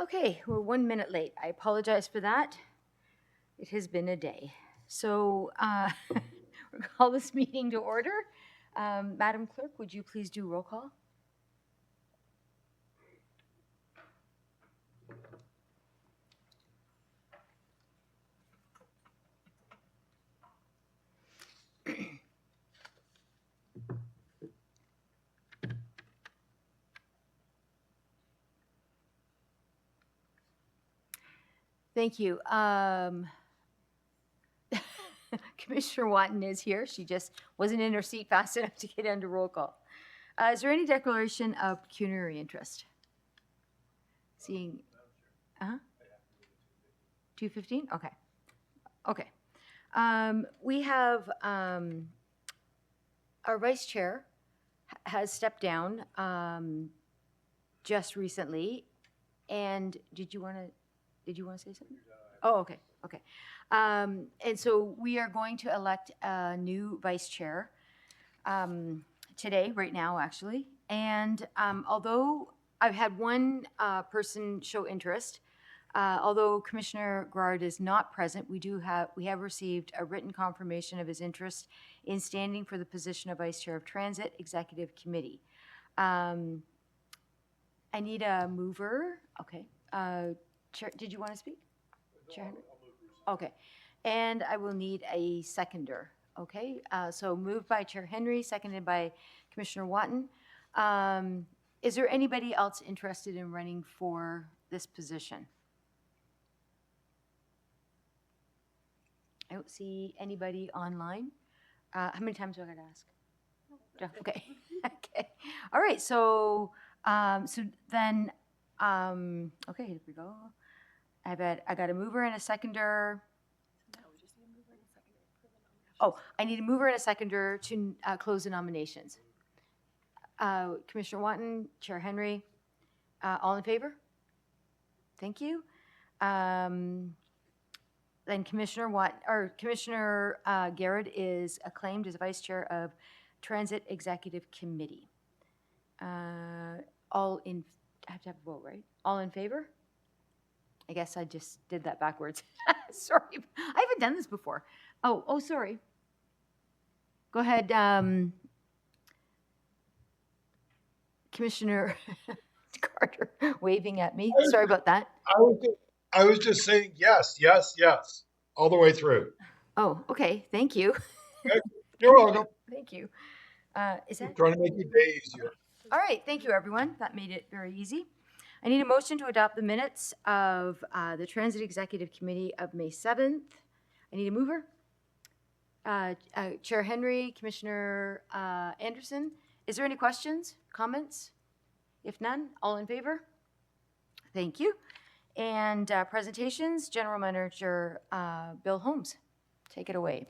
Okay, we're 1 minute late. I apologize for that. It has been a day. So we'll call this meeting to order. Madam Clerk, would you please do roll call? Thank you. Commissioner Watton is here. She just wasn't in her seat fast enough to get under roll call. Is there any declaration of pecuniary interest? Seeing, 2:15? Okay. Okay. We have our vice chair has stepped down just recently. And did you want to say something? Oh, okay. Okay. And so we are going to elect a new vice chair today, right now, actually. And although I've had one person show interest, although Commissioner Garrard is not present, we have received a written confirmation of his interest in standing for the position of Vice Chair of Transit Executive Committee. I need a mover. Okay. Chair, did you want to speak? Chair Henry? Okay. And I will need a seconder. Okay. So moved by Chair Henry, seconded by Commissioner Watton. Is there anybody else interested in running for this position? I don't see anybody online. How many times do I got to ask? Okay. Okay. All right. So, then, okay, here we go. I got a mover and a seconder. Oh, I need a mover and a seconder to close the nominations. Commissioner Watton, Chair Henry, all in favor? Thank you. Then Commissioner Garrett is acclaimed as Vice Chair of Transit Executive Committee. I have to have a vote, right? All in favor? I guess I just did that backwards. Sorry, I haven't done this before. Oh, sorry. Go ahead, Commissioner Carter, waving at me. Sorry about that. I was just saying yes, yes, yes, all the way through. Oh, okay. Thank you. Okay, you're welcome. Thank you. Is Just that? trying to make your day easier. All right. Thank you, everyone. That made it very easy. I need a motion to adopt the minutes of the Transit Executive Committee of May 7th. I need a mover. Chair Henry, Commissioner Anderson. Is there any questions, comments? If none, all in favor? Thank you. And presentations, General Manager Bill Holmes. Take it away.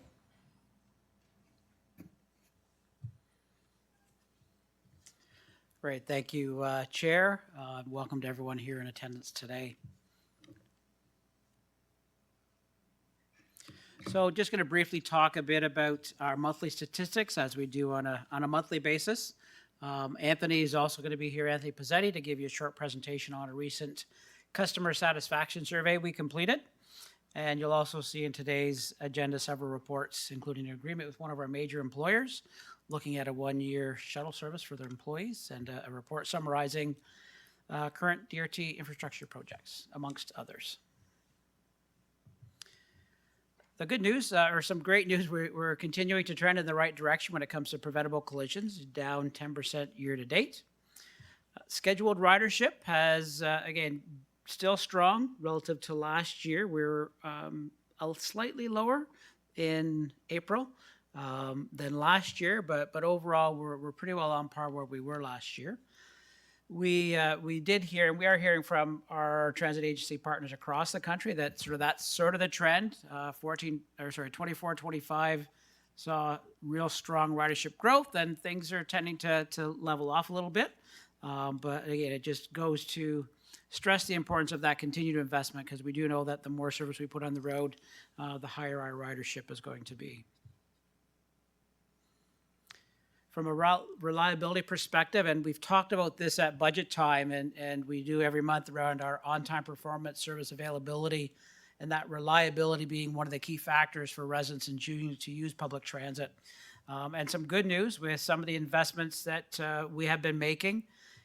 Great, thank you, Chair. Welcome to everyone here in attendance today. So just going to briefly talk a bit about our monthly statistics as we do on a monthly basis. Anthony is also going to be here, Anthony Pizzetti, to give you a short presentation on a recent customer satisfaction survey we completed. And you'll also see in today's agenda several reports, including an agreement with one of our major employers, looking at a one-year shuttle service for their employees, and a report summarizing current DRT infrastructure projects, amongst others. The good news, or some great news, we're continuing to trend in the right direction when it comes to preventable collisions, down 10% year to date. Scheduled ridership has, again, still strong relative to last year. We're slightly lower in April than last year, but overall we're pretty well on par where we were last year. We did hear, and we are hearing from our transit agency partners across the country that that's sort of the trend. 24-25 saw real strong ridership growth, and things are tending to level off a little bit. But again, it just goes to stress the importance of that continued investment, because we do know that the more service we put on the road, the higher our ridership is going to be. From a reliability perspective, and we've talked about this at budget time, and we do every month around our on-time performance, service availability, and that reliability being one of the key factors for residents in choosing to use public transit. And some good news with some of the investments that we have been making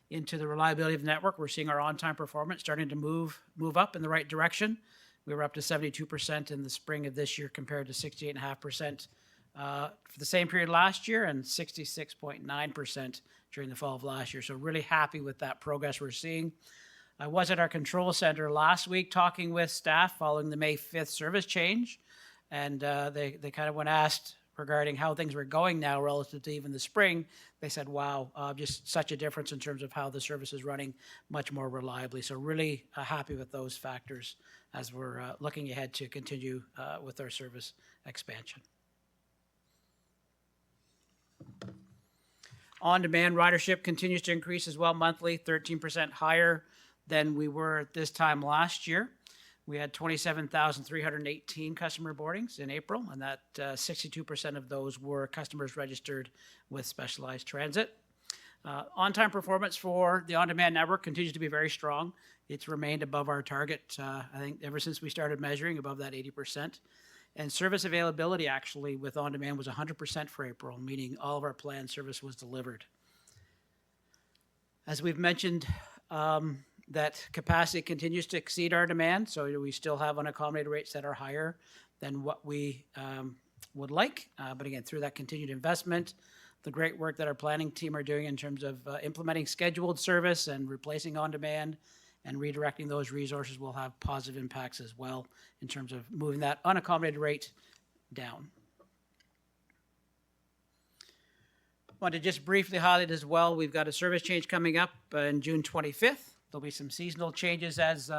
into the reliability of the network. We're seeing our on-time performance starting to move up in the right direction. We were up to 72% in the spring of this year compared to 68.5% for the same period last year and 66.9% during the fall of last year. So really happy with that progress we're seeing. I was at our control center last week talking with staff following the May 5th service change, and they kind of when asked regarding how things were going now relative to even the spring, they said, wow, just such a difference in terms of how the service is running much more reliably. So really happy with those factors as we're looking ahead to continue with our service expansion. On-demand ridership continues to increase as well monthly, 13% higher than we were at this time last year. We had 27,318 customer boardings in April, and that 62% of those were customers registered with Specialized Transit. On-time performance for the on-demand network continues to be very strong. It's remained above our target, I think, ever since we started measuring, above that 80%. And service availability actually with on-demand was 100% for April, meaning all of our planned service was delivered. As we've mentioned, that capacity continues to exceed our demand, so we still have unaccommodated rates that are higher than what we would like. But again, through that continued investment, the great work that our planning team are doing in terms of implementing scheduled service and replacing on-demand and redirecting those resources will have positive impacts as well in terms of moving that unaccommodated rate down. I want to just briefly highlight as well, we've got a service change coming up on June 25th. There'll be some seasonal changes as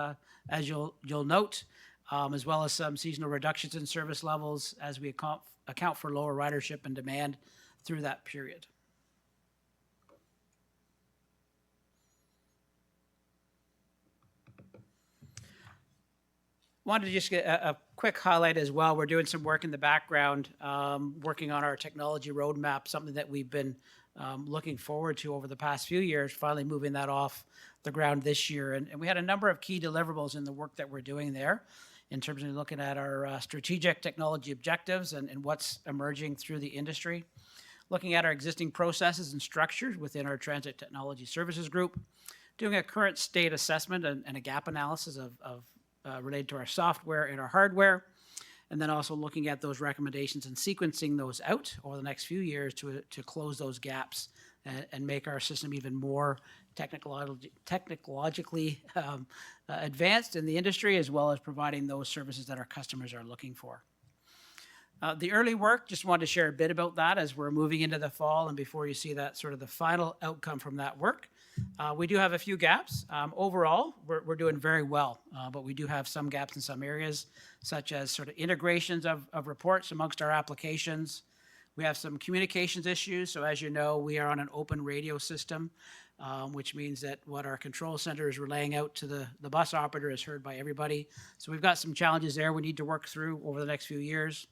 you'll note, as well as some seasonal reductions in service levels as we account for lower ridership and demand through that period. Wanted to just get a quick highlight as well. We're doing some work in the background, working on our technology roadmap, something that we've been looking forward to over the past few years, finally moving that off the ground this year. And we had a number of key deliverables in the work that we're doing there in terms of looking at our strategic technology objectives and what's emerging through the industry, looking at our existing processes and structures within our Transit Technology Services Group, doing a current state assessment and a gap analysis of related to our software and our hardware, and then also looking at those recommendations and sequencing those out over the next few years to close those gaps and make our system even more technologically advanced in the industry, as well as providing those services that our customers are looking for. The early work, just wanted to share a bit about that as we're moving into the fall and before you see that sort of the final outcome from that work. We do have a few gaps. Overall, we're doing very well, but we do have some gaps in some areas, such as sort of integrations of reports amongst our applications. We have some communications issues. So as you know, we are on an open radio system, which means that what our control center is relaying out to the bus operator is heard by everybody. So we've got some challenges there we need to work through over the next few years.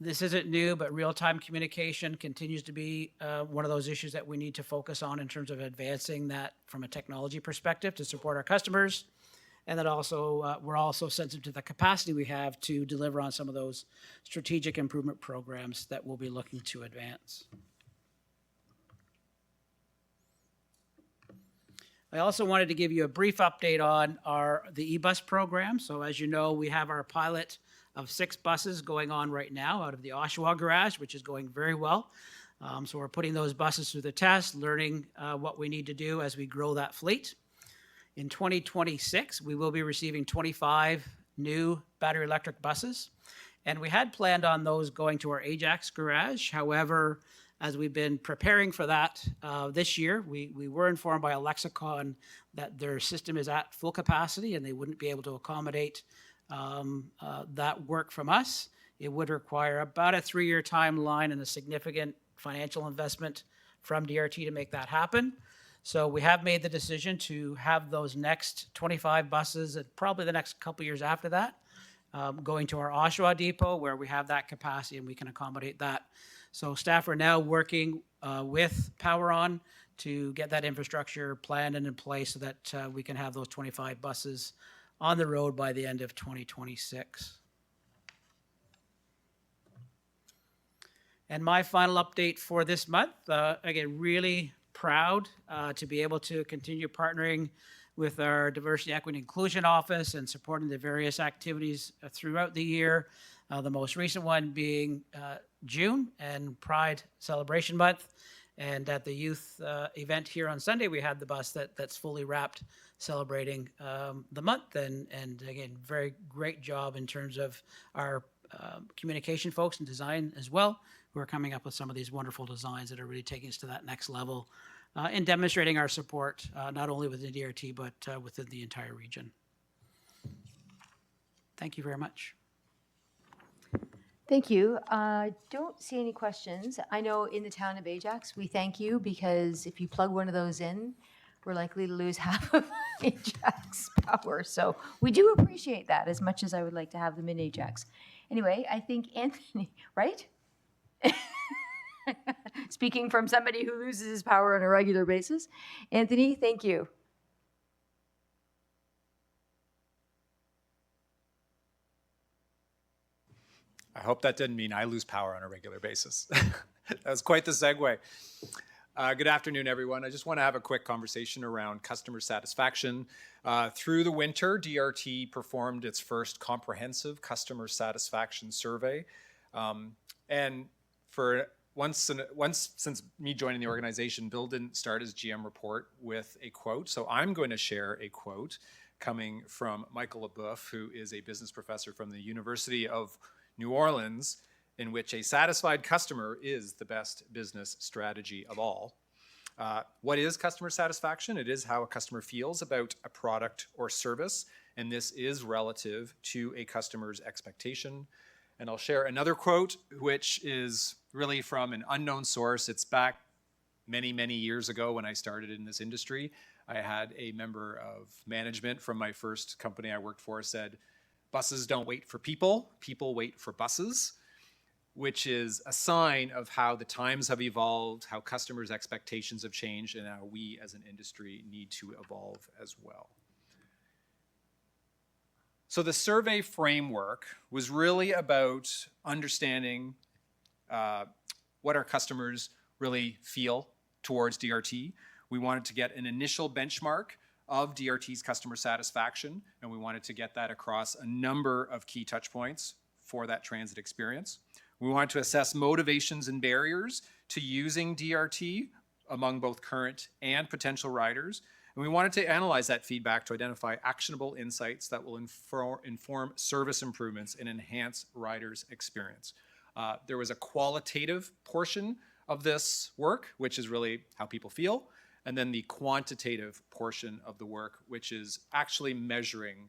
This isn't new, but real-time communication continues to be one of those issues that we need to focus on in terms of advancing that from a technology perspective to support our customers. And that also, we're also sensitive to the capacity we have to deliver on some of those strategic improvement programs that we'll be looking to advance. I also wanted to give you a brief update on the e-bus program. So as you know, we have our pilot of 6 buses going on right now out of the Oshawa garage, which is going very well. So we're putting those buses through the test, learning what we need to do as we grow that fleet. In 2026, we will be receiving 25 new battery electric buses. And we had planned on those going to our Ajax garage. However, as we've been preparing for that this year, we were informed by Alexicon that their system is at full capacity and they wouldn't be able to accommodate that work from us. It would require about a 3-year timeline and a significant financial investment from DRT to make that happen. So we have made the decision to have those next 25 buses, and probably the next couple years after that, going to our Oshawa depot where we have that capacity and we can accommodate that. So staff are now working with Power On to get that infrastructure planned and in place so that we can have those 25 buses on the road by the end of 2026. And my final update for this month, again, really proud to be able to continue partnering with our Diversity, Equity, and Inclusion Office and supporting the various activities throughout the year. The most recent one being June and Pride Celebration Month. And at the youth event here on Sunday, we had the bus that's fully wrapped celebrating the month. And again, very great job in terms of our communication folks and design as well, who are coming up with some of these wonderful designs that are really taking us to that next level and demonstrating our support, not only within DRT, but within the entire region. Thank you very much. Thank you. Don't see any questions. I know in the town of Ajax, we thank you because if you plug one of those in, we're likely to lose half of Ajax power. So we do appreciate that as much as I would like to have them in Ajax. Anyway, I think Anthony, right? Speaking from somebody who loses his power on a regular basis. Anthony, thank you. I hope that didn't mean I lose power on a regular basis. That was quite the segue. Good afternoon, everyone. I just want to have a quick conversation around customer satisfaction. Through the winter, DRT performed its first comprehensive customer satisfaction survey. And for once since me joining the organization, Bill didn't start his GM report with a quote. So I'm going to share a quote coming from Michael LeBoeuf, who is a business professor from the University of New Orleans, in which a satisfied customer is the best business strategy of all. What is customer satisfaction? It is how a customer feels about a product or service, and this is relative to a customer's expectation. And I'll share another quote, which is really from an unknown source. It's back many, many years ago when I started in this industry. I had a member of management from my first company I worked for said, "Buses don't wait for people, people wait for buses," which is a sign of how the times have evolved, how customers' expectations have changed, and how we as an industry need to evolve as well. So the survey framework was really about understanding what our customers really feel towards DRT. We wanted to get an initial benchmark of DRT's customer satisfaction, and we wanted to get that across a number of key touch points for that transit experience. We wanted to assess motivations and barriers to using DRT among both current and potential riders. And we wanted to analyze that feedback to identify actionable insights that will inform service improvements and enhance riders' experience. There was a qualitative portion of this work, which is really how people feel, and then the quantitative portion of the work, which is actually measuring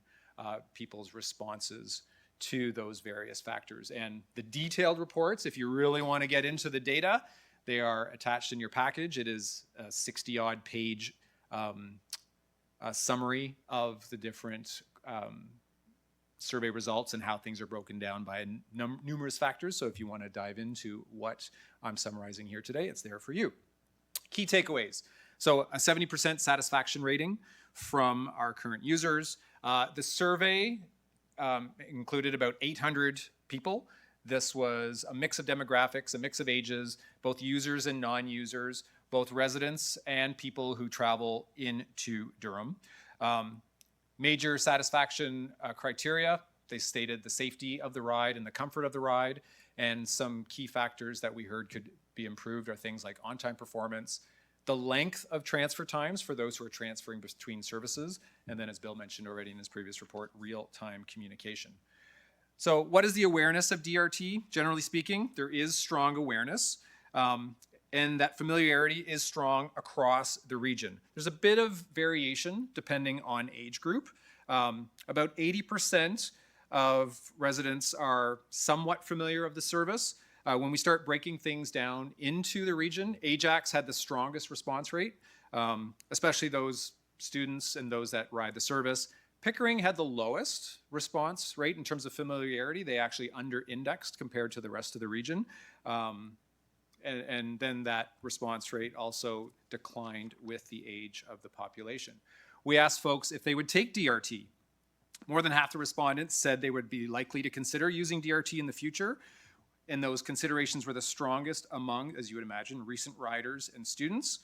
people's responses to those various factors. And the detailed reports, if you really want to get into the data, they are attached in your package. It is a 60-odd page summary of the different survey results and how things are broken down by numerous factors. So if you want to dive into what I'm summarizing here today, it's there for you. Key takeaways. So a 70% satisfaction rating from our current users. The survey included about 800 people. This was a mix of demographics, a mix of ages, both users and non-users, both residents and people who travel into Durham. Major satisfaction criteria, they stated the safety of the ride and the comfort of the ride, and some key factors that we heard could be improved are things like on-time performance, the length of transfer times for those who are transferring between services, and then as Bill mentioned already in his previous report, real-time communication. So what is the awareness of DRT? Generally speaking, there is strong awareness, and that familiarity is strong across the region. There's a bit of variation depending on age group. About 80% of residents are somewhat familiar of the service. When we start breaking things down into the region, Ajax had the strongest response rate, especially those students and those that ride the service. Pickering had the lowest response rate in terms of familiarity. They actually under-indexed compared to the rest of the region. and then that response rate also declined with the age of the population. We asked folks if they would take DRT. More than half the respondents said they would be likely to consider using DRT in the future, and those considerations were the strongest among, as you would imagine, recent riders and students.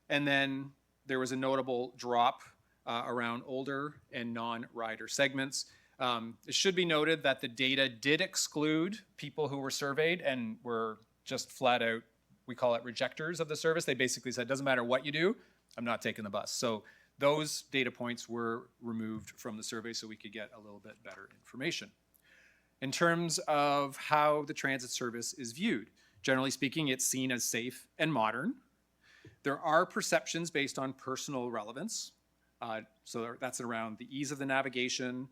And then there was a notable drop around older and non-rider segments. It should be noted that the data did exclude people who were surveyed and were just flat out, we call it rejectors of the service. They basically said, doesn't matter what you do, I'm not taking the bus. So those data points were removed from the survey so we could get a little bit better information. In terms of how the transit service is viewed, generally speaking, it's seen as safe and modern. There are perceptions based on personal relevance. So that's around the ease of the navigation,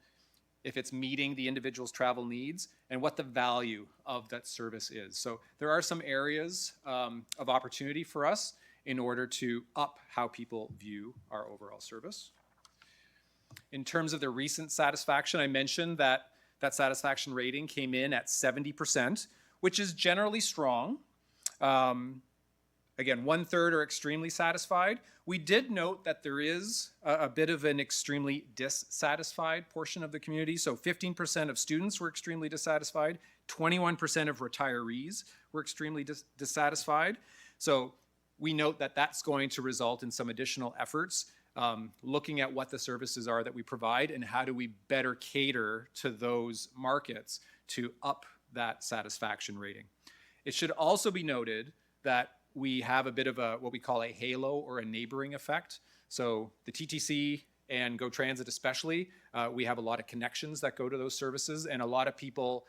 if it's meeting the individual's travel needs, and what the value of that service is. So there are some areas of opportunity for us in order to up how people view our overall service. In terms of the recent satisfaction, I mentioned that that satisfaction rating came in at 70%, which is generally strong. Again, 1/3 are extremely satisfied. We did note that there is a bit of an extremely dissatisfied portion of the community. So 15% of students were extremely dissatisfied. 21% of retirees were extremely dissatisfied. So we note that that's going to result in some additional efforts looking at what the services are that we provide and how do we better cater to those markets to up that satisfaction rating. It should also be noted that we have a bit of a what we call a halo or a neighboring effect. So the TTC and Go Transit especially, we have a lot of connections that go to those services, and a lot of people,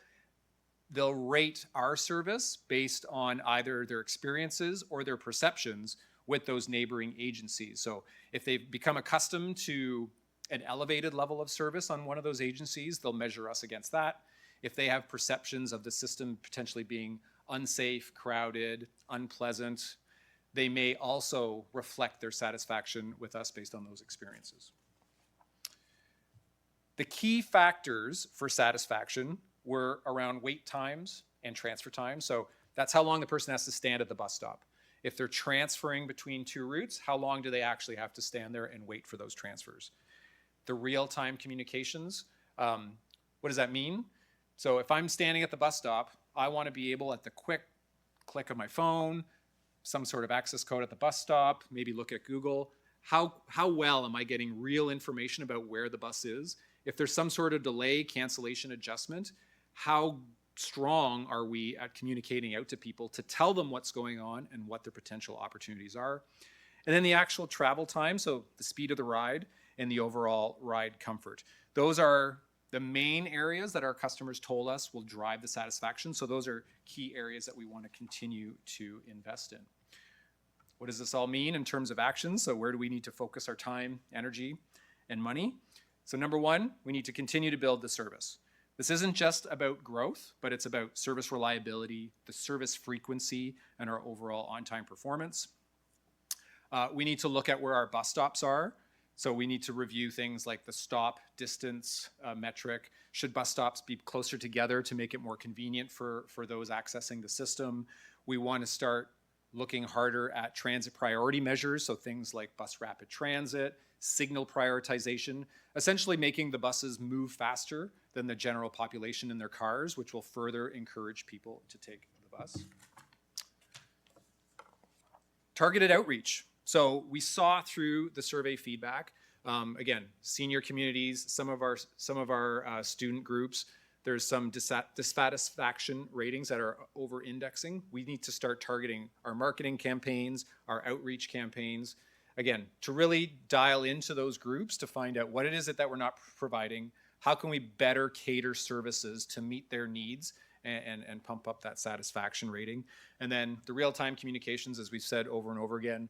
they'll rate our service based on either their experiences or their perceptions with those neighboring agencies. So if they've become accustomed to an elevated level of service on one of those agencies, they'll measure us against that. If they have perceptions of the system potentially being unsafe, crowded, unpleasant, they may also reflect their satisfaction with us based on those experiences. The key factors for satisfaction were around wait times and transfer times. So that's how long the person has to stand at the bus stop. If they're transferring between two routes, how long do they actually have to stand there and wait for those transfers? The real-time communications, what does that mean? So if I'm standing at the bus stop, I want to be able at the quick click of my phone, some sort of access code at the bus stop, maybe look at Google. How well am I getting real information about where the bus is? If there's some sort of delay, cancellation, adjustment, how strong are we at communicating out to people to tell them what's going on and what their potential opportunities are? And then the actual travel time, so the speed of the ride and the overall ride comfort. Those are the main areas that our customers told us will drive the satisfaction. So those are key areas that we want to continue to invest in. What does this all mean in terms of actions? So where do we need to focus our time, energy, and money? So number one, we need to continue to build the service. This isn't just about growth, but it's about service reliability, the service frequency, and our overall on-time performance. We need to look at where our bus stops are. So we need to review things like the stop distance metric. Should bus stops be closer together to make it more convenient for those accessing the system? We want to start looking harder at transit priority measures, so things like bus rapid transit, signal prioritization, essentially making the buses move faster than the general population in their cars, which will further encourage people to take the bus. Targeted outreach. So we saw through the survey feedback, again, senior communities, some of our student groups, there's some dissatisfaction ratings that are over-indexing. We need to start targeting our marketing campaigns, our outreach campaigns, again, to really dial into those groups to find out what it is that we're not providing, how can we better cater services to meet their needs and pump up that satisfaction rating. And then the real-time communications, as we've said over and over again,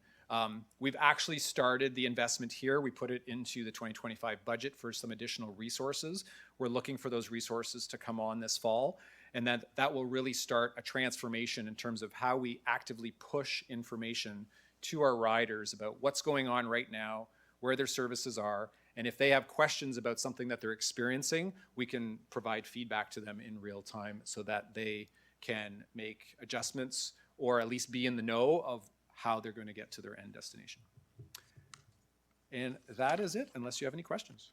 we've actually started the investment here. We put it into the 2025 budget for some additional resources. We're looking for those resources to come on this fall, and that will really start a transformation in terms of how we actively push information to our riders about what's going on right now, where their services are, and if they have questions about something that they're experiencing, we can provide feedback to them in real time so that they can make adjustments or at least be in the know of how they're going to get to their end destination. And that is it, unless you have any questions.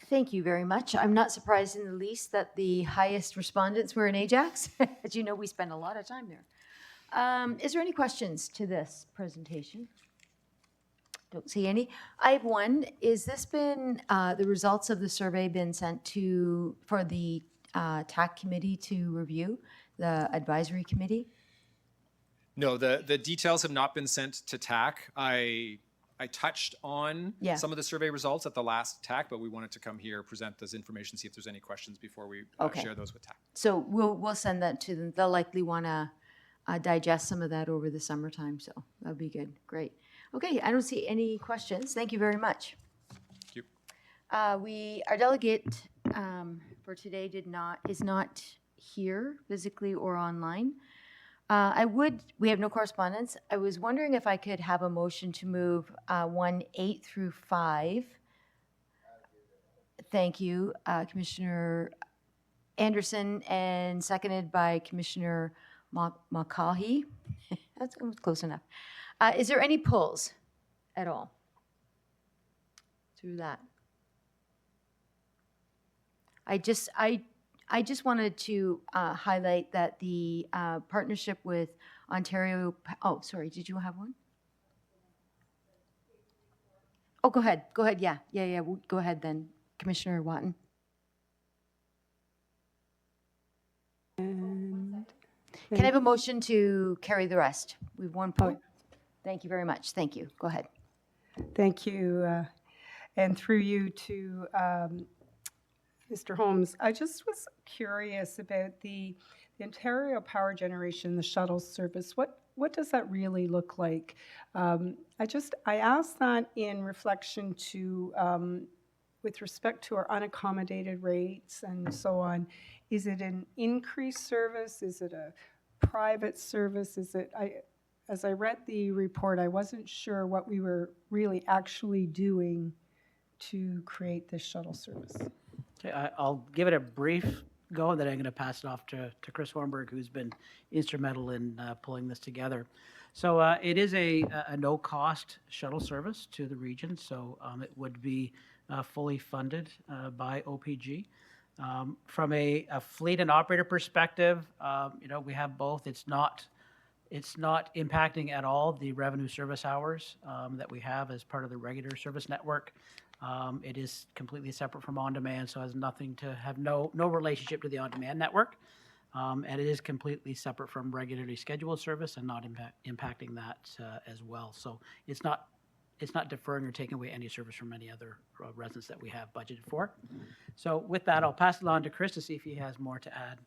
Thank you very much. I'm not surprised in the least that the highest respondents were in Ajax. As you know, we spend a lot of time there. Is there any questions to this presentation? Don't see any. I have one. Is this been, the results of the survey been sent to, for the TAC committee to review, the advisory committee? No, the details have not been sent to TAC. I touched on Yeah. some of the survey results at the last TAC, but we wanted to come here, present this information, see if there's any questions before we Okay. share those with TAC. So we'll send that to them. They'll likely want to digest some of that over the summertime, so that'll be good. Great. Okay, I don't see any questions. Thank you very much. Thank you. Our delegate for today is not here physically or online. We have no correspondence. I was wondering if I could have a motion to move 1-8 through 5. Thank you, Commissioner Anderson, and seconded by Commissioner Mulcahy. That's close enough. Is there any pulls at all through that? I just wanted to highlight that the partnership with Ontario, oh, sorry, did you have one? Oh, go ahead, yeah, go ahead then, Commissioner Watton. Can I have a motion to carry the rest? We have one point. Thank you very much, thank you, go ahead. Thank you, and through you to Mr. Holmes. I just was curious about the Ontario Power Generation, the shuttle service. What does that really look like? I asked that in reflection to, with respect to our unaccommodated rates and so on. Is it an increased service? Is it a private service? As I read the report, I wasn't sure what we were really actually doing to create this shuttle service. Okay, I'll give it a brief go, and then I'm going to pass it off to Chris Hornberg, who's been instrumental in pulling this together. So it is a no-cost shuttle service to the region, so it would be fully funded by OPG. From a fleet and operator perspective, we have both. It's not impacting at all the revenue service hours that we have as part of the regular service network. It is completely separate from on-demand, so has no relationship to the on-demand network. And it is completely separate from regularly scheduled service and not impacting that as well. So it's not deferring or taking away any service from any other residents that we have budgeted for. So with that, I'll pass it on to Chris to see if he has more to add.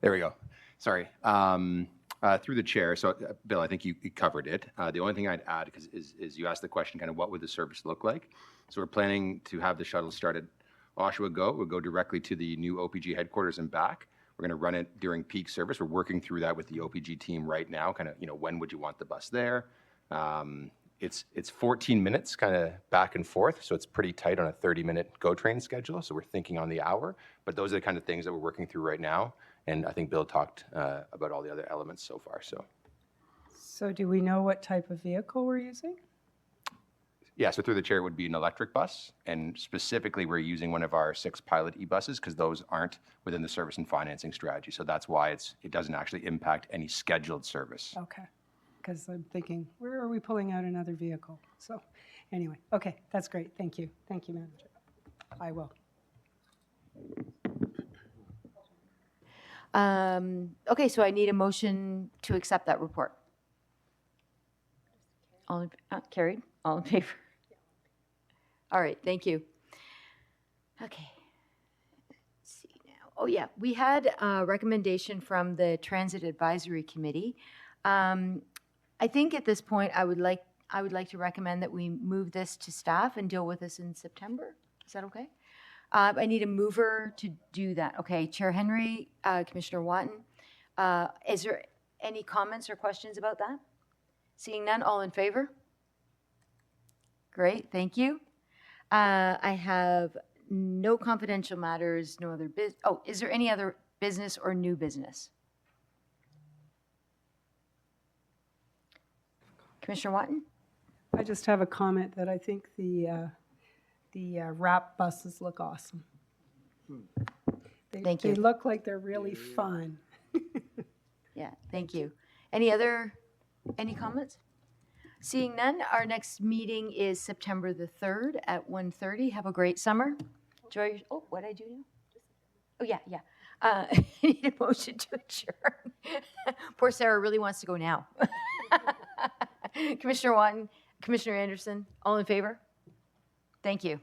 There we go. Sorry. Through the chair. So, Bill, I think you covered it. The only thing I'd add is you asked the question, kind of what would the service look like? So we're planning to have the shuttle start at Oshawa Go. We'll go directly to the new OPG headquarters and back. We're going to run it during peak service. We're working through that with the OPG team right now. Kind of, when would you want the bus there? It's 14 minutes kind of back and forth, so it's pretty tight on a 30-minute GO train schedule. So we're thinking on the hour, but those are the kind of things that we're working through right now. And I think Bill talked about all the other elements so far. So do we know what type of vehicle we're using? Yeah, so through the chair, it would be an electric bus. And specifically, we're using one of our 6 pilot e-buses because those aren't within the service and financing strategy. So that's why it doesn't actually impact any scheduled service. Okay, because I'm thinking, where are we pulling out another vehicle? So anyway, okay, that's great. Thank you. Thank you, Manager. I will. Okay, so I need a motion to accept that report. Carried? All in favor? All right, thank you. Okay. Let's see now. Oh, yeah, we had a recommendation from the Transit Advisory Committee. I think at this point, I would like to recommend that we move this to staff and deal with this in September. Is that okay? I need a mover to do that. Okay, Chair Henry, Commissioner Watton. Is there any comments or questions about that? Seeing none, all in favor? Great, thank you. I have no confidential matters, no other is there any other business or new business? Commissioner Watton? I just have a comment that I think the wrap buses look awesome. Thank They you. look like they're really fun. Yeah, thank you. Any comments? Seeing none, our next meeting is September the 3rd at 1:30. Have a great summer. Enjoy your, what did I do now? Oh, yeah. I need a motion to adjourn. Poor Sarah really wants to go now. Commissioner Watton, Commissioner Anderson, all in favor? Thank you.